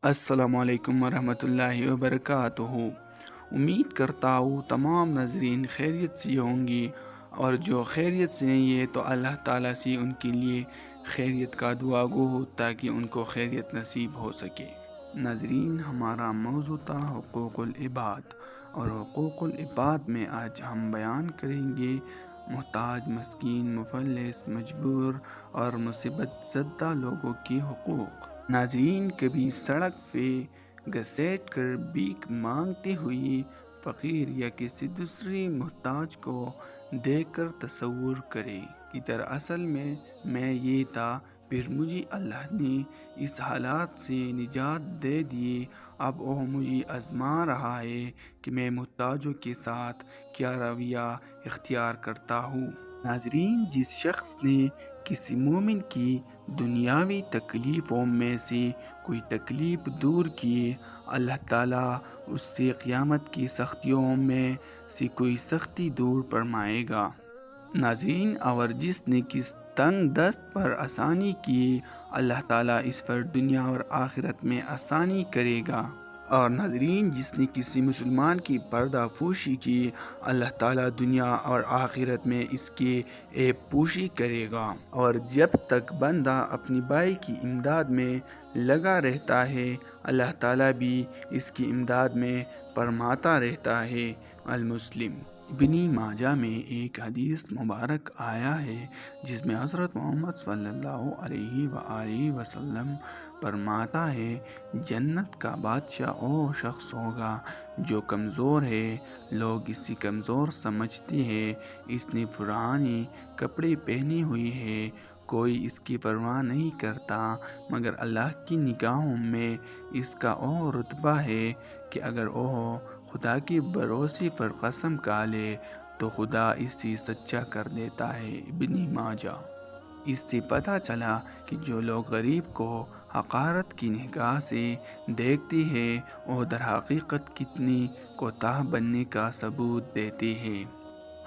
السلام علیکم ورحمۃ اللہ وبرکاتہ۔ امید کرتا ہوں تمام ناظرین خیریت سے ہوں گی، اور جو خیریت سے نہیں ہے تو اللہ تعالیٰ سے ان کے لیے خیریت کا دعا گو ہو تاکہ ان کو خیریت نصیب ہو سکے۔ ناظرین، ہمارا موضوع تھا حقوق العباد، اور حقوق العباد میں آج ہم بیان کریں گے محتاج، مسکین، مفلس، مجبور اور مصیبت زدہ لوگوں کے حقوق۔ ناظرین، کبھی سڑک پہ گھسیٹ کر بھیک مانگتے ہوئے فقیر یا کسی دوسری محتاج کو دیکھ کر تصور کریں کہ دراصل میں یہ تھا، پھر مجھے اللہ نے اس حالات سے نجات دے دی، اب وہ مجھے آزما رہا ہے کہ میں محتاجوں کے ساتھ کیا رویہ اختیار کرتا ہوں۔ ناظرین، جس شخص نے کسی مومن کی دنیاوی تکلیفوں میں سے کوئی تکلیف دور کی، اللہ تعالیٰ اس سے قیامت کی سختیوں میں سے کوئی سختی دور فرمائے گا۔ ناظرین، اور جس نے کس تنگ دست پر آسانی کی، اللہ تعالیٰ اس پر دنیا اور آخرت میں آسانی کرے گا۔ اور ناظرین، جس نے کسی مسلمان کی پردہ پوشی کی، اللہ تعالیٰ دنیا اور آخرت میں اس کے عیب پوشی کرے گا۔ اور جب تک بندہ اپنی بھائی کی امداد میں لگا رہتا ہے، اللہ تعالیٰ بھی اس کی امداد میں فرماتا رہتا ہے۔ المسلم۔ ابن ماجہ میں ایک حدیث مبارک آیا ہے جس میں حضرت محمد صلی اللہ علیہ وآلہ وسلم فرماتا ہے، جنت کا بادشاہ وہ شخص ہوگا جو کمزور ہے، لوگ اسے کمزور سمجھتے ہیں، اس نے پرانے کپڑے پہنے ہوئے ہیں، کوئی اس کی پرواہ نہیں کرتا، مگر اللہ کی نگاہوں میں اس کا وہ رتبہ ہے کہ اگر وہ خدا کے بھروسے پر قسم کھا لے تو خدا اسے سچا کر دیتا ہے۔ ابن ماجہ۔ اس سے پتہ چلا کہ جو لوگ غریب کو حقارت کی نگاہ سے دیکھتے ہیں، وہ در حقیقت کتنی کوتاہ بننے کا ثبوت دیتے ہیں۔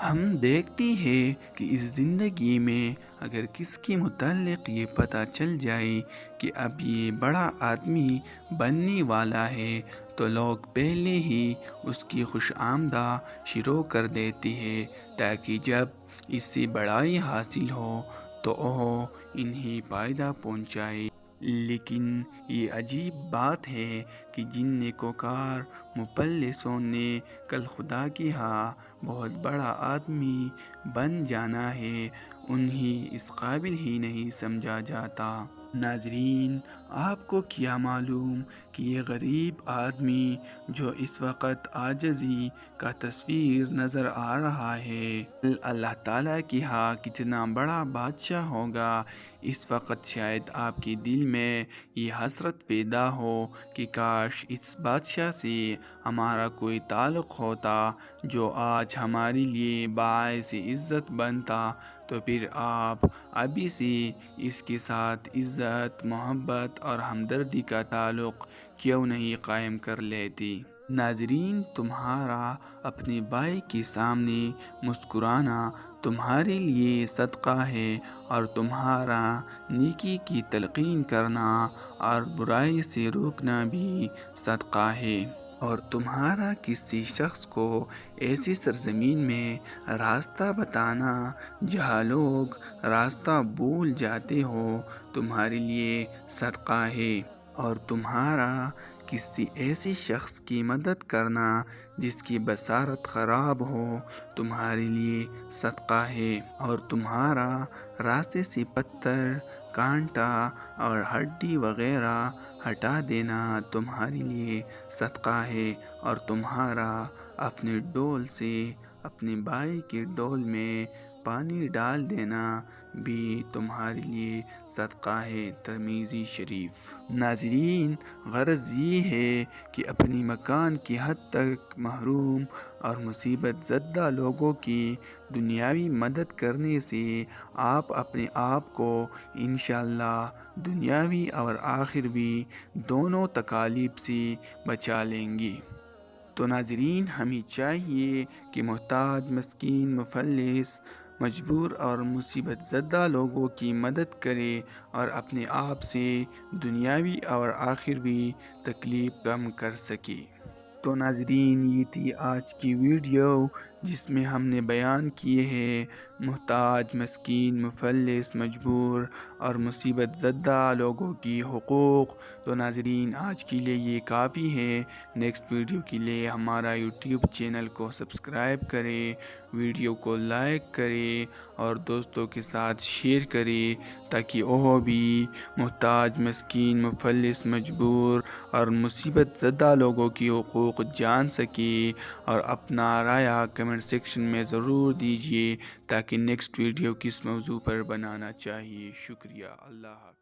ہم دیکھتے ہیں کہ اس زندگی میں اگر کس کے متعلق یہ پتہ چل جائے کہ اب یہ بڑا آدمی بننے والا ہے تو لوگ پہلے ہی اس کی خوش آمدہ شروع کر دیتے ہیں، تاکہ جب اس سے بڑائی حاصل ہو تو وہ انہیں فائدہ پہنچائے۔ لیکن یہ عجیب بات ہے کہ جن نیکوکار مفلسوں نے کل خدا کے ہاں بہت بڑا آدمی بن جانا ہے، انہیں اس قابل ہی نہیں سمجھا جاتا۔ ناظرین، آپ کو کیا معلوم کہ یہ غریب آدمی جو اس وقت عاجزی کا تصویر نظر آ رہا ہے، اللہ تعالیٰ کے ہاں کتنا بڑا بادشاہ ہوگا۔ اس وقت شاید آپ کے دل میں یہ حسرت پیدا ہو کہ کاش اس بادشاہ سے ہمارا کوئی تعلق ہوتا جو آج ہمارے لیے باعث عزت بنتا، تو پھر آپ ابھی سے اس کے ساتھ عزت، محبت اور ہمدردی کا تعلق کیوں نہیں قائم کر لیتے؟ ناظرین، تمہارا اپنے بھائی کے سامنے مسکرانا تمہارے لیے صدقہ ہے، اور تمہارا نیکی کی تلقین کرنا اور برائی سے روکنا بھی صدقہ ہے۔ اور تمہارا کسی شخص کو ایسی سرزمین میں راستہ بتانا جہاں لوگ راستہ بھول جاتے ہو، تمہارے لیے صدقہ ہے۔ اور تمہارا کسی ایسی شخص کی مدد کرنا جس کی بصارت خراب ہو، تمہارے لیے صدقہ ہے۔ اور تمہارا راستے سے پتھر، کانٹا اور ہڈی وغیرہ ہٹا دینا تمہارے لیے صدقہ ہے۔ اور تمہارا اپنے ڈول سے اپنے بھائی کے ڈول میں پانی ڈال دینا بھی تمہارے لیے صدقہ ہے۔ ترمذی شریف۔ ناظرین، غرض یہ ہے کہ اپنی مکان کی حد تک محروم اور مصیبت زدہ لوگوں کی دنیاوی مدد کرنے سے آپ اپنے آپ کو انشاءاللہ دنیاوی اور آخروی دونوں تکالیف سے بچا لیں گے۔ تو ناظرین، ہمیں چاہیے کہ محتاج، مسکین، مفلس، مجبور اور مصیبت زدہ لوگوں کی مدد کرے اور اپنے آپ سے دنیاوی اور آخروی تکلیف کم کر سکے۔ تو ناظرین، یہ تھی آج کی ویڈیو جس میں ہم نے بیان کیے ہیں محتاج، مسکین، مفلس، مجبور اور مصیبت زدہ لوگوں کی حقوق۔ تو ناظرین، آج کے لیے یہ کافی ہے۔ نیکسٹ ویڈیو کے لیے ہمارا یوٹیوب چینل کو سبسکرائب کریں، ویڈیو کو لائک کریں اور دوستوں کے ساتھ شیئر کریں تاکہ وہ بھی محتاج، مسکین، مفلس، مجبور اور مصیبت زدہ لوگوں کی حقوق جان سکے۔ اور اپنا رائے کمنٹ سیکشن میں ضرور دیجیے تاکہ نیکسٹ ویڈیو کس موضوع پر بنانا چاہیے۔ شکریہ، اللہ حافظ۔